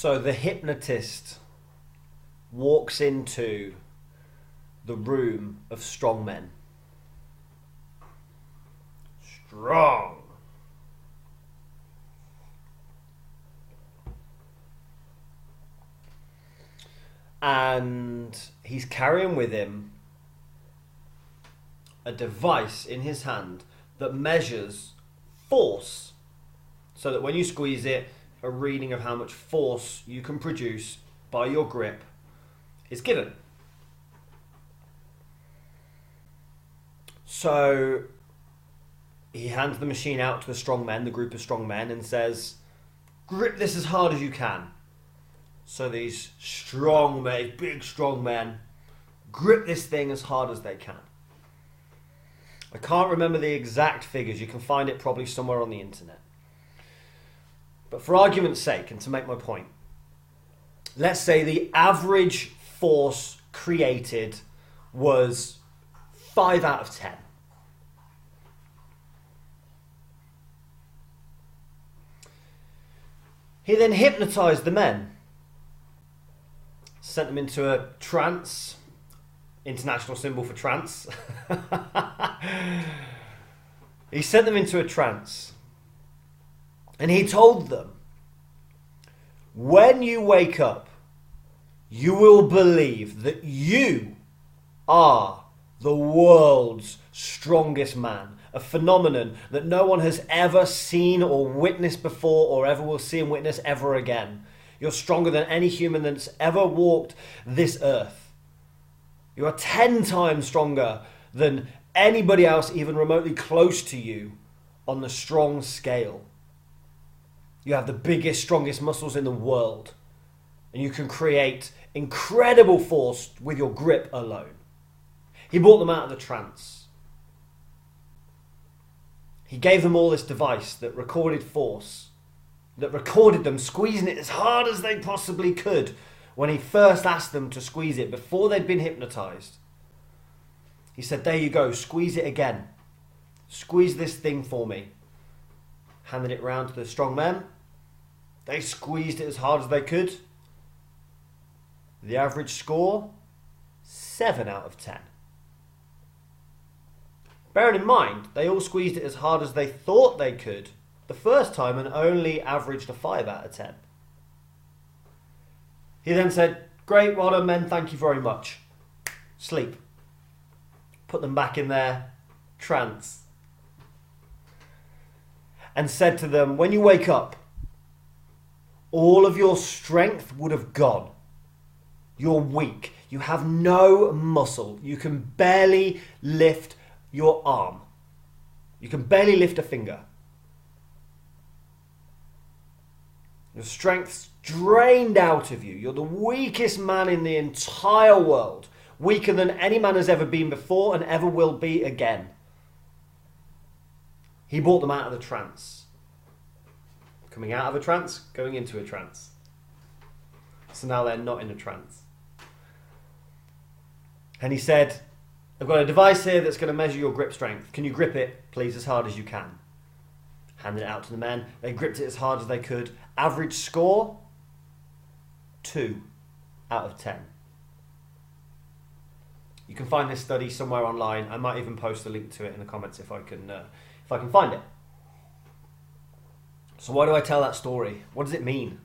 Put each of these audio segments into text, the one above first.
So the hypnotist walks into the room of strong men. Strong. And he's carrying with him a device in his hand that measures force, so that when you squeeze it, a reading of how much force you can produce by your grip is given. So he hands the machine out to the strong men, the group of strong men, and says, grip this as hard as you can. So these strong men, big strong men, grip this thing as hard as they can. I can't remember the exact figures. You can find it probably somewhere on the internet. But for argument's sake, and to make my point, let's say the average force created was 5 out of 10. He then hypnotized the men, sent them into a trance, international symbol for trance. He sent them into a trance. And he told them, when you wake up, you will believe that you are the world's strongest man. A phenomenon that no one has ever seen or witnessed before, or ever will see and witness ever again. You're stronger than any human that's ever walked this earth. You are 10 times stronger than anybody else even remotely close to you on the strong scale. You have the biggest, strongest muscles in the world. And you can create incredible force with your grip alone. He brought them out of the trance. He gave them all this device that recorded force, that recorded them squeezing it as hard as they possibly could when he first asked them to squeeze it before they'd been hypnotized. He said, there you go, squeeze it again. Squeeze this thing for me. Handed it round to the strong men. They squeezed it as hard as they could. The average score, 7 out of 10. Bearing in mind, they all squeezed it as hard as they thought they could the first time and only averaged a 5 out of 10. He then said, great, well done men, thank you very much. Sleep. Put them back in their trance. And said to them, when you wake up, all of your strength would have gone. You're weak. You have no muscle. You can barely lift your arm. You can barely lift a finger. Your strength's drained out of you. You're the weakest man in the entire world. Weaker than any man has ever been before and ever will be again. He brought them out of the trance. Coming out of a trance, going into a trance. So now they're not in a trance. And he said, I've got a device here that's going to measure your grip strength. Can you grip it, please, as hard as you can? Handed it out to the men. They gripped it as hard as they could. Average score, 2 out of 10. You can find this study somewhere online. I might even post a link to it in the comments if I can find it. So why do I tell that story? What does it mean?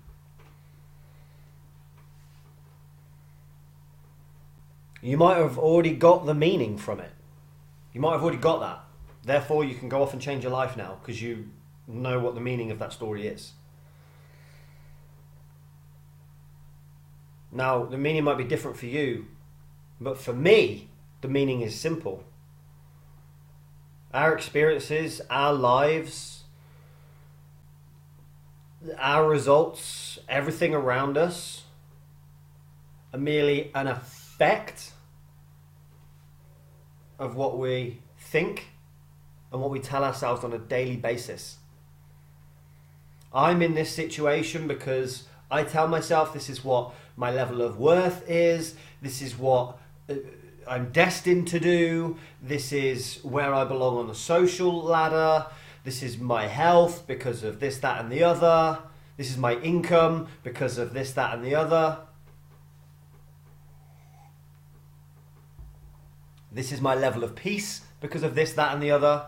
You might have already got the meaning from it. You might have already got that. Therefore, you can go off and change your life now because you know what the meaning of that story is. Now, the meaning might be different for you, but for me, the meaning is simple. Our experiences, our lives, our results, everything around us are merely an effect of what we think and what we tell ourselves on a daily basis. I'm in this situation because I tell myself this is what my level of worth is, this is what I'm destined to do, this is where I belong on the social ladder, this is my health because of this, that and the other, This is my income because of this, that, and the other. This is my level of peace because of this, that, and the other.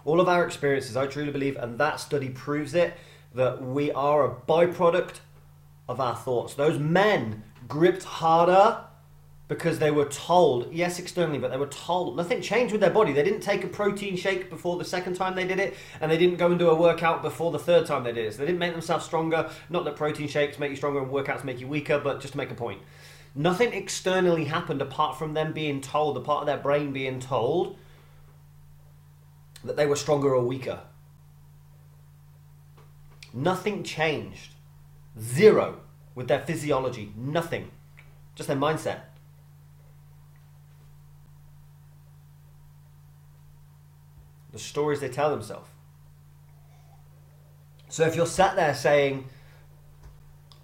All of our experiences, I truly believe, and that study proves it, that we are a byproduct of our thoughts. Those men gripped harder because they were told, yes, externally, but they were told. Nothing changed with their body. They didn't take a protein shake before the second time they did it, and they didn't go and do a workout before the third time they did it. So they didn't make themselves stronger. Not that protein shakes make you stronger and workouts make you weaker, but just to make a point. Nothing externally happened apart from them being told, the part of their brain being told that they were stronger or weaker. Nothing changed. Zero with their physiology. Nothing. Just their mindset. The stories they tell themselves. So if you're sat there saying,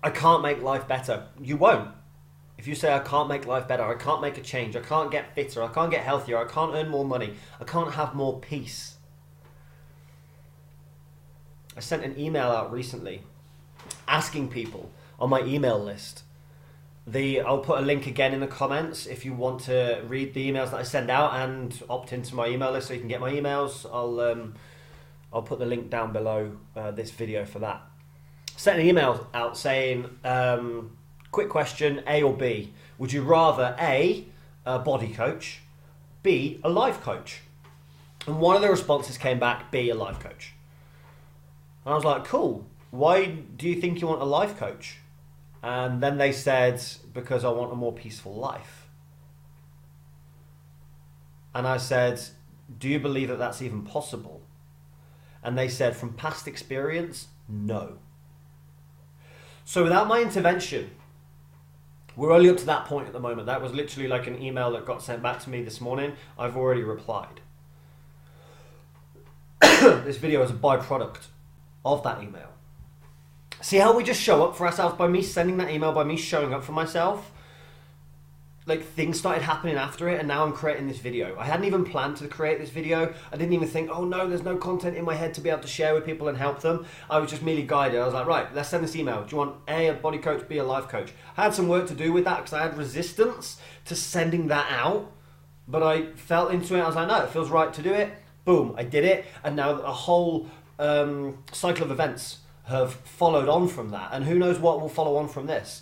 I can't make life better, you won't. If you say, I can't make life better, I can't make a change, I can't get fitter, I can't get healthier, I can't earn more money, I can't have more peace. I sent an email out recently asking people on my email list. I'll put a link again in the comments if you want to read the emails that I send out and opt into my email list so you can get my emails. I'll put the link down below this video for that. Sent an email out saying, quick question, A or B? Would you rather A, a body coach, B, a life coach? And one of the responses came back, B, a life coach. And I was like, cool. Why do you think you want a life coach? And then they said, because I want a more peaceful life. And I said, do you believe that that's even possible? And they said, from past experience, no. So without my intervention, we're only up to that point at the moment. That was literally like an email that got sent back to me this morning. I've already replied. This video is a byproduct of that email. See how we just show up for ourselves by me sending that email, by me showing up for myself? Like, things started happening after it, and now I'm creating this video. I hadn't even planned to create this video. I didn't even think, oh no, there's no content in my head to be able to share with people and help them. I was just merely guided. I was like, right, let's send this email. Do you want A, a body coach, B, a life coach? I had some work to do with that because I had resistance to sending that out, but I felt into it. I was like, no, it feels right to do it. Boom, I did it, and now a whole cycle of events have followed on from that, and who knows what will follow on from this.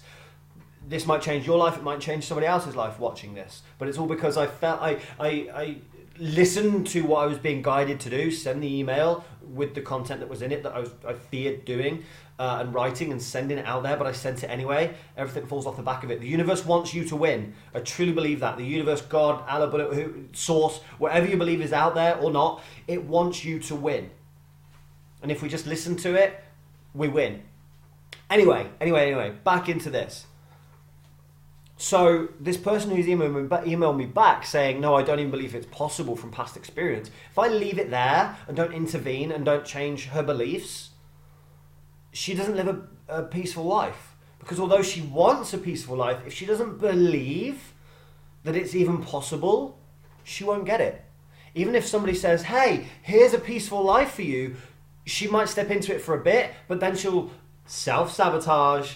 This might change your life, it might change somebody else's life watching this, but it's all because I felt I listened to what I was being guided to do, send the email with the content that was in it that I feared doing and writing and sending it out there, but I sent it anyway. Everything falls off the back of it. The universe wants you to win. I truly believe that. The universe, God, Allah, source, whatever you believe is out there or not, it wants you to win. And if we just listen to it, we win. Anyway, back into this. So this person who's emailed me back saying, no, I don't even believe it's possible from past experience. If I leave it there and don't intervene and don't change her beliefs, she doesn't live a peaceful life. Because although she wants a peaceful life, if she doesn't believe that it's even possible, she won't get it. Even if somebody says, hey, here's a peaceful life for you, she might step into it for a bit, but then she'll self-sabotage,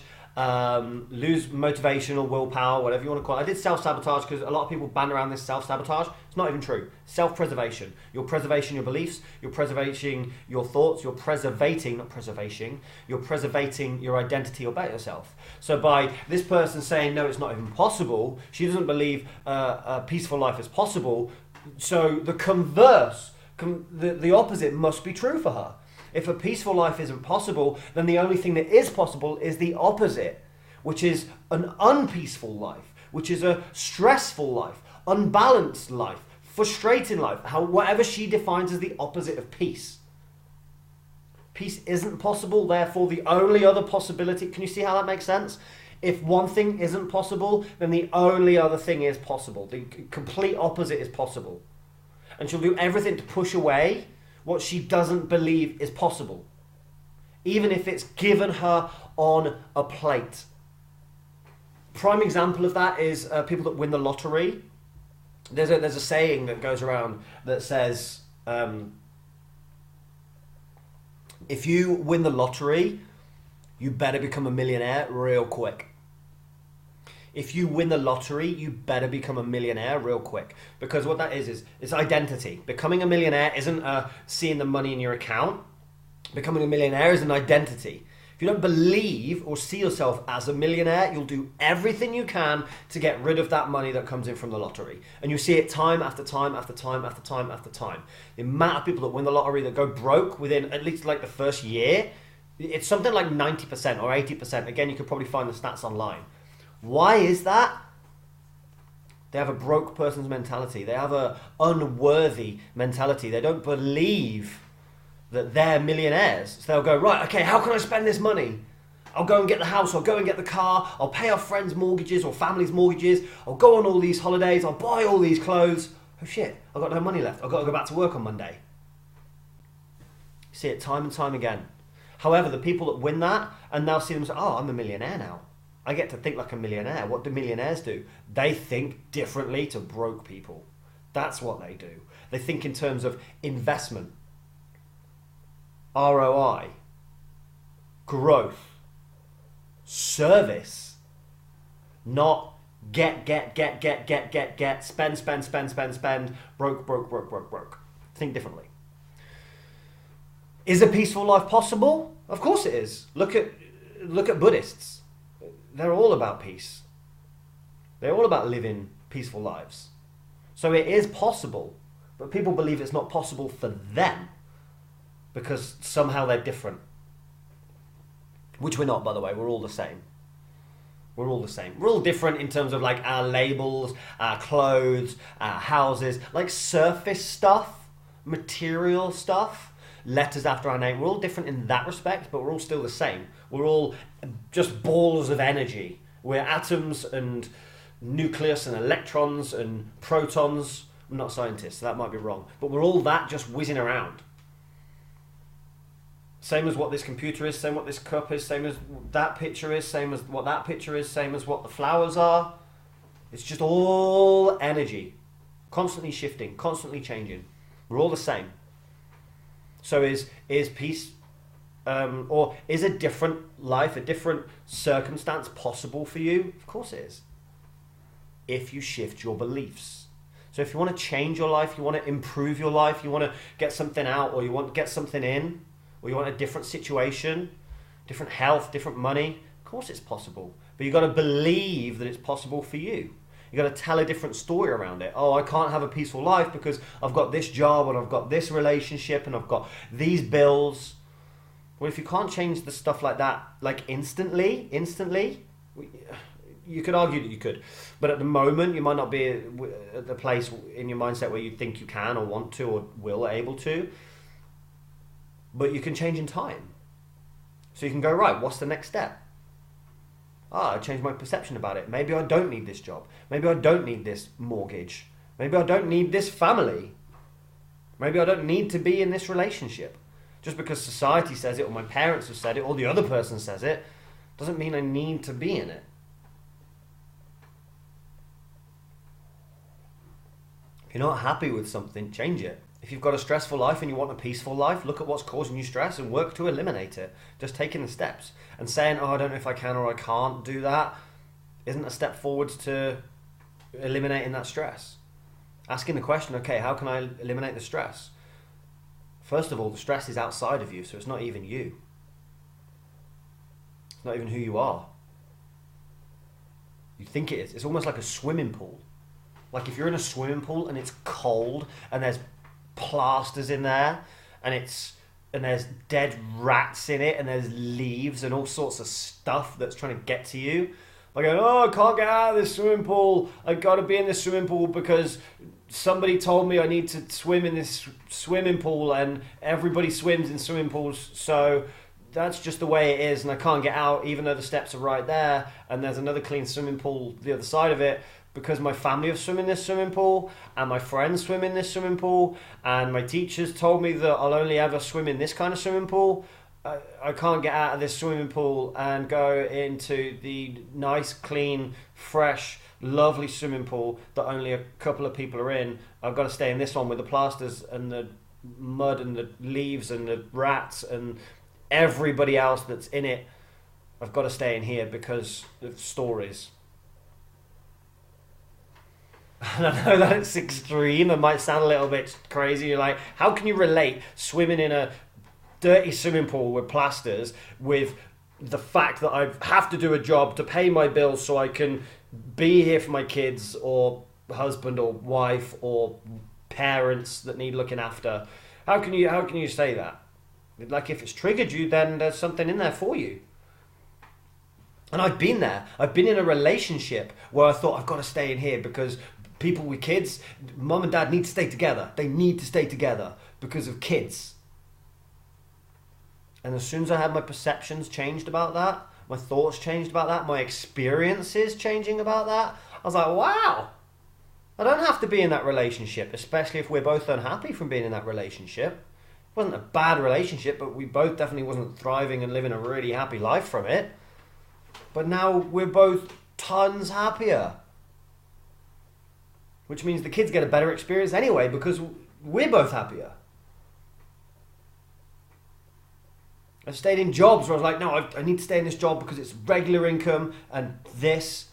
lose motivation or willpower, whatever you want to call it. I did self-sabotage because a lot of people ban around this self-sabotage. It's not even true. Self-preservation. You're preservation your beliefs, you're preservation your thoughts, you're preservating, not preservation, you're preservating your identity about yourself. So by this person saying, no, it's not even possible, she doesn't believe a peaceful life is possible, so the converse, the opposite must be true for her. If a peaceful life isn't possible, then the only thing that is possible is the opposite, which is an unpeaceful life, which is a stressful life, unbalanced life, frustrating life, whatever she defines as the opposite of peace. Peace isn't possible, therefore the only other possibility, can you see how that makes sense? If one thing isn't possible, then the only other thing is possible. The complete opposite is possible. And she'll do everything to push away what she doesn't believe is possible, even if it's given her on a plate. Prime example of that is people that win the lottery. There's a saying that goes around that says, if you win the lottery, you better become a millionaire real quick. If you win the lottery, you better become a millionaire real quick. Because what that is it's identity. Becoming a millionaire isn't seeing the money in your account. Becoming a millionaire is an identity. If you don't believe or see yourself as a millionaire, you'll do everything you can to get rid of that money that comes in from the lottery. And you see it time after time after time after time after time. The amount of people that win the lottery that go broke within at least like the first year, it's something like 90% or 80%. Again, you could probably find the stats online. Why is that? They have a broke person's mentality. They have a unworthy mentality. They don't believe that they're millionaires. So they'll go, right, okay, how can I spend this money? I'll go and get the house, I'll go and get the car, I'll pay off friends' mortgages or family's mortgages, I'll go on all these holidays, I'll buy all these clothes. Oh shit, I've got no money left. I've got to go back to work on Monday. You see it time and time again. However, the people that win that and now see them say, oh, I'm a millionaire now. I get to think like a millionaire. What do millionaires do? They think differently to broke people. That's what they do. They think in terms of investment, ROI, growth, service, not get, spend, broke. Think differently. Is a peaceful life possible? Of course it is. Look at Buddhists. They're all about peace. They're all about living peaceful lives. So it is possible, but people believe it's not possible for them because somehow they're different. Which we're not, by the way. We're all the same. We're all the same. We're all different in terms of like our labels, our clothes, our houses, like surface stuff, material stuff, letters after our name. We're all different in that respect, but we're all still the same. We're all just balls of energy. We're atoms and nucleus and electrons and protons. I'm not a scientist, so that might be wrong. But we're all that just whizzing around. Same as what this computer is, same what this cup is, same as that picture is, same as what that picture is, same as what the flowers are. It's just all energy. Constantly shifting, constantly changing. We're all the same. So is peace, or is a different life, a different circumstance possible for you? Of course it is. If you shift your beliefs. So if you want to change your life, you want to improve your life, you want to get something out, or you want to get something in, or you want a different situation, different health, different money, of course it's possible. But you've got to believe that it's possible for you. You've got to tell a different story around it. Oh, I can't have a peaceful life because I've got this job and I've got this relationship and I've got these bills. Well, if you can't change the stuff like that, like instantly, you could argue that you could. But at the moment, you might not be at the place in your mindset where you think you can or want to or will able to. But you can change in time. So you can go, right, what's the next step? I changed my perception about it. Maybe I don't need this job. Maybe I don't need this mortgage. Maybe I don't need this family. Maybe I don't need to be in this relationship. Just because society says it, or my parents have said it, or the other person says it, doesn't mean I need to be in it. If you're not happy with something, change it. If you've got a stressful life and you want a peaceful life, look at what's causing you stress and work to eliminate it. Just taking the steps. And saying, oh, I don't know if I can or I can't do that, isn't a step forwards to eliminating that stress. Asking the question, okay, how can I eliminate the stress? First of all, the stress is outside of you, so it's not even you. It's not even who you are. You think it is. It's almost like a swimming pool. Like if you're in a swimming pool and it's cold and there's plasters in there and there's dead rats in it and there's leaves and all sorts of stuff that's trying to get to you. Like, oh, I can't get out of this swimming pool. I got to be in this swimming pool because somebody told me I need to swim in this swimming pool and everybody swims in swimming pools, so that's just the way it is and I can't get out even though the steps are right there and there's another clean swimming pool the other side of it because my family have swum in this swimming pool and my friends swim in this swimming pool and my teachers told me that I'll only ever swim in this kind of swimming pool. I can't get out of this swimming pool and go into the nice, clean, fresh, lovely swimming pool that only a couple of people are in. I've got to stay in this one with the plasters and the mud and the leaves and the rats and everybody else that's in it I've got to stay in here because of stories. And I know that it's extreme. It might sound a little bit crazy. You're like, how can you relate swimming in a dirty swimming pool with plasters with the fact that I have to do a job to pay my bills so I can be here for my kids or husband or wife or parents that need looking after? How can you say that? Like, if it's triggered you, then there's something in there for you. And I've been there. I've been in a relationship where I thought, I've got to stay in here because people with kids, mum and dad need to stay together. They need to stay together because of kids. And as soon as I had my perceptions changed about that, my thoughts changed about that, my experiences changing about that, I was like, wow, I don't have to be in that relationship, especially if we're both unhappy from being in that relationship. It wasn't a bad relationship, but we both definitely wasn't thriving and living a really happy life from it. But now we're both tons happier. Which means the kids get a better experience anyway because we're both happier. I stayed in jobs where I was like, no, I need to stay in this job because it's regular income and this.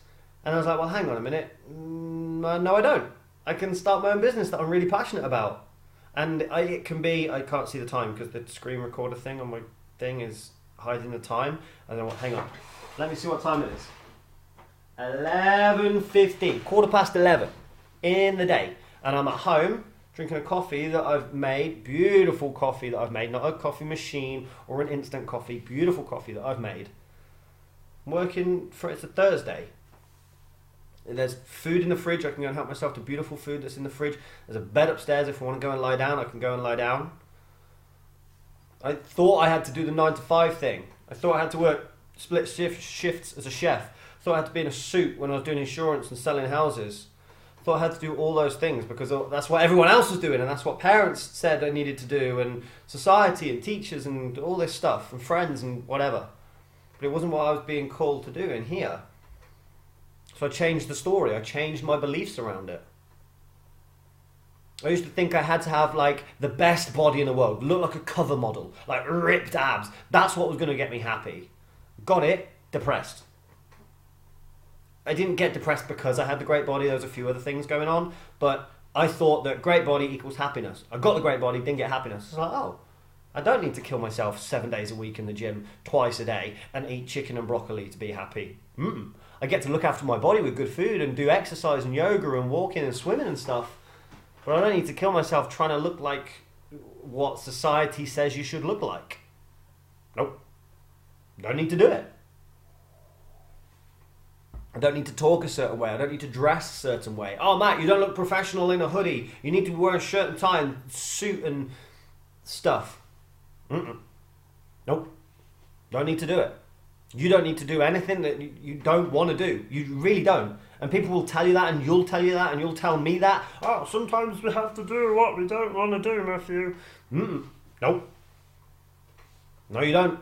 And I was like, well, hang on a minute. No, I don't. I can start my own business that I'm really passionate about. And it can be, I can't see the time because the screen recorder thing on my thing is hiding the time. And then, hang on. Let me see what time it is. 11:50, 11:15 in the day. And I'm at home drinking a coffee that I've made, beautiful coffee that I've made, not a coffee machine or an instant coffee, beautiful coffee that I've made. I'm working for, it's a Thursday. There's food in the fridge, I can go and help myself to beautiful food that's in the fridge. There's a bed upstairs, if I want to go and lie down, I can go and lie down. I thought I had to do the 9 to 5 thing. I thought I had to work split shifts as a chef. I thought I had to be in a suit when I was doing insurance and selling houses. I thought I had to do all those things because that's what everyone else was doing and that's what parents said I needed to do and society and teachers and all this stuff and friends and whatever. But it wasn't what I was being called to do in here. So I changed the story. I changed my beliefs around it. I used to think I had to have like the best body in the world, look like a cover model, like ripped abs. That's what was going to get me happy. Got it, depressed. I didn't get depressed because I had the great body. There was a few other things going on, but I thought that great body equals happiness. I got the great body, didn't get happiness. I was like, oh, I don't need to kill myself 7 days a week in the gym, twice a day, and eat chicken and broccoli to be happy. I get to look after my body with good food and do exercise and yoga and walking and swimming and stuff. But I don't need to kill myself trying to look like what society says you should look like. Nope. Don't need to do it. I don't need to talk a certain way. I don't need to dress a certain way. Oh, Matt, you don't look professional in a hoodie. You need to wear a shirt and tie and suit and stuff. Nope. Don't need to do it. You don't need to do anything that you don't want to do. You really don't. And people will tell you that and you'll tell you that and you'll tell me that. Oh, sometimes we have to do what we don't want to do, Matthew. Nope. No, you don't.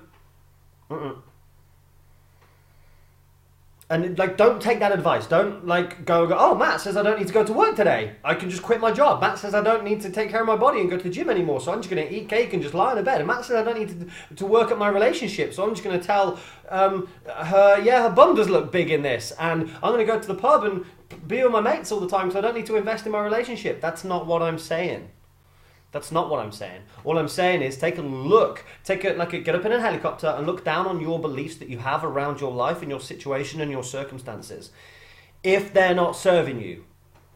And like, don't take that advice. Don't like go, oh, Matt says I don't need to go to work today. I can just quit my job. Matt says I don't need to take care of my body and go to the gym anymore. So I'm just going to eat cake and just lie in a bed. And Matt says I don't need to work at my relationship. So I'm just going to tell her, yeah, her bum does look big in this. And I'm going to go to the pub and be with my mates all the time. So I don't need to invest in my relationship. That's not what I'm saying. That's not what I'm saying. All I'm saying is take a look, get up in a helicopter and look down on your beliefs that you have around your life and your situation and your circumstances. If they're not serving you,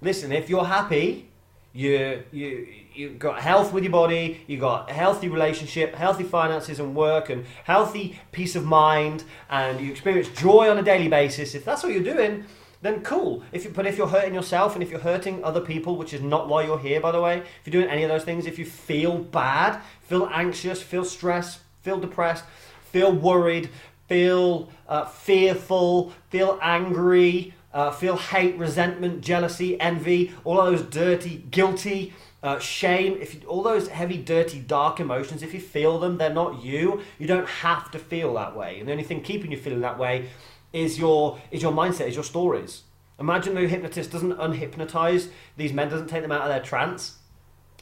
listen, if you're happy, you got health with your body, you got a healthy relationship, healthy finances and work and healthy peace of mind and you experience joy on a daily basis, if that's what you're doing, then cool. But if you're hurting yourself and if you're hurting other people, which is not why you're here, by the way, if you're doing any of those things, if you feel bad, feel anxious, feel stressed, feel depressed, feel worried, feel fearful, feel angry, feel hate, resentment, jealousy, envy, all of those dirty, guilty, shame, all those heavy, dirty, dark emotions, if you feel them, they're not you. You don't have to feel that way. And the only thing keeping you feeling that way is your mindset, is your stories. Imagine the hypnotist doesn't unhypnotize these men, doesn't take them out of their trance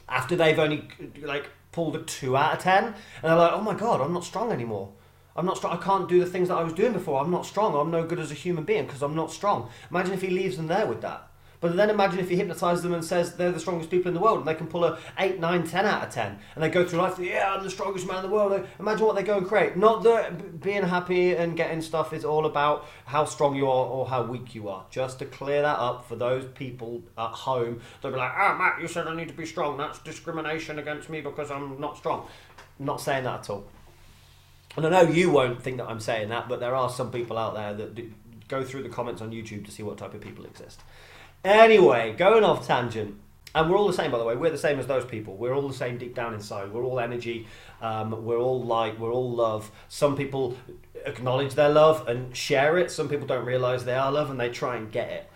after they've only like pulled a 2 out of 10 and they're like, oh my god, I'm not strong anymore. I'm not strong. I can't do the things that I was doing before. I'm not strong. I'm no good as a human being because I'm not strong. Imagine if he leaves them there with that. But then imagine if he hypnotises them and says they're the strongest people in the world and they can pull a 8, 9, 10 out of 10 and they go through life, yeah, I'm the strongest man in the world. Imagine what they go and create. Not that being happy and getting stuff is all about how strong you are or how weak you are. Just to clear that up for those people at home. They'll be like, oh, Matt, you said I need to be strong. That's discrimination against me because I'm not strong. I'm not saying that at all. And I know you won't think that I'm saying that, but there are some people out there that do go through the comments on YouTube to see what type of people exist. Anyway, going off tangent, and we're all the same, by the way. We're the same as those people. We're all the same deep down inside. We're all energy. We're all light. We're all love. Some people acknowledge their love and share it. Some people don't realise they are love and they try and get it.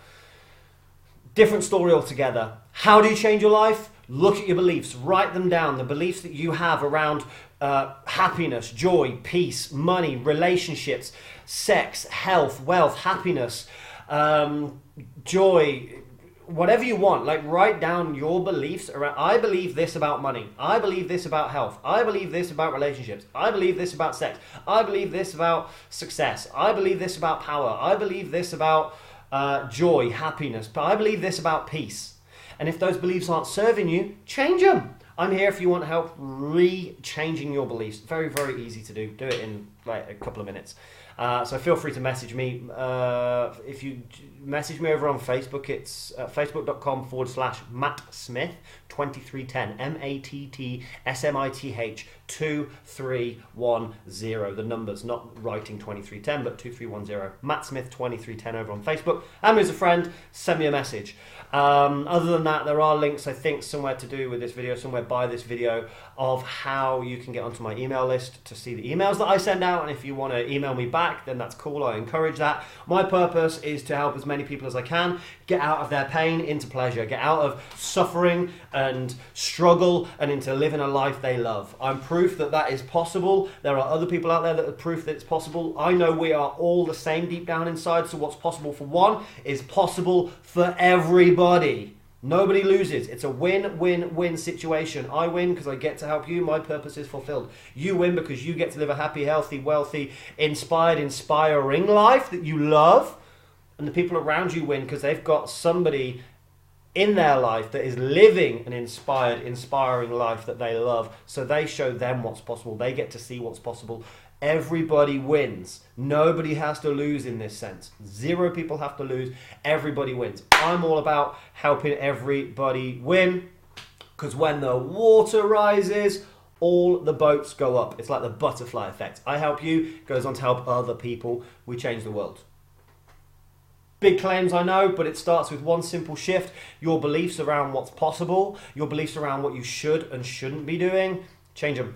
Different story altogether. How do you change your life? Look at your beliefs. Write them down. The beliefs that you have around happiness, joy, peace, money, relationships, sex, health, wealth, happiness, joy, whatever you want. Like, write down your beliefs around, I believe this about money, I believe this about health, I believe this about relationships, I believe this about sex, I believe this about success, I believe this about power, I believe this about joy, happiness, but I believe this about peace. And if those beliefs aren't serving you, change them. I'm here if you want help re-changing your beliefs. Very, very easy to do. Do it in like a couple of minutes. So feel free to message me. If you message me over on Facebook, it's facebook.com/Matt Smith 2310. MATTSMITH 2310. The numbers, not writing 2310, but 2310. Matt Smith 2310 over on Facebook. Add me as a friend. Send me a message. Other than that, there are links, I think, somewhere to do with this video, somewhere by this video, of how you can get onto my email list to see the emails that I send out. And if you want to email me back, then that's cool. I encourage that. My purpose is to help as many people as I can get out of their pain into pleasure, get out of suffering and struggle and into living a life they love. I'm proof that that is possible. There are other people out there that are proof that it's possible. I know we are all the same deep down inside, so what's possible for one is possible for everybody. Nobody loses. It's a win-win-win situation. I win because I get to help you. My purpose is fulfilled. You win because you get to live a happy, healthy, wealthy, inspired, inspiring life that you love. And the people around you win because they've got somebody in their life that is living an inspired, inspiring life that they love. So they show them what's possible. They get to see what's possible. Everybody wins. Nobody has to lose in this sense. 0 people have to lose. Everybody wins. I'm all about helping everybody win, because when the water rises, all the boats go up. It's like the butterfly effect. I help you, goes on to help other people. We change the world. Big claims, I know, but it starts with one simple shift. Your beliefs around what's possible, your beliefs around what you should and shouldn't be doing, change them.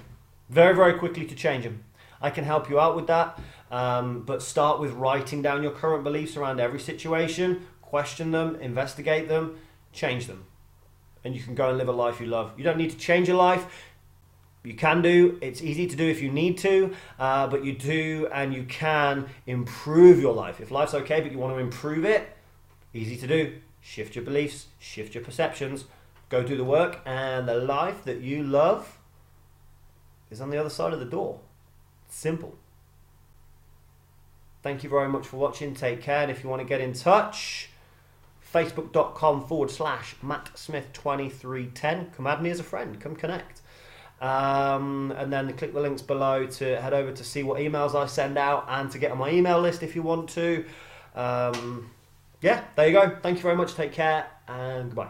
Very, very quickly to change them. I can help you out with that, but start with writing down your current beliefs around every situation, question them, investigate them, change them. And you can go and live a life you love. You don't need to change your life. You can do. It's easy to do if you need to, but you do and you can improve your life. If life's okay, but you want to improve it, easy to do. Shift your beliefs, shift your perceptions, go do the work, and the life that you love is on the other side of the door. Simple. Thank you very much for watching. Take care. And if you want to get in touch, facebook.com/Matt Smith 2310. Come add me as a friend. Come connect. And then click the links below to head over to see what emails I send out and to get on my email list if you want to. Yeah, there you go. Thank you very much. Take care and goodbye.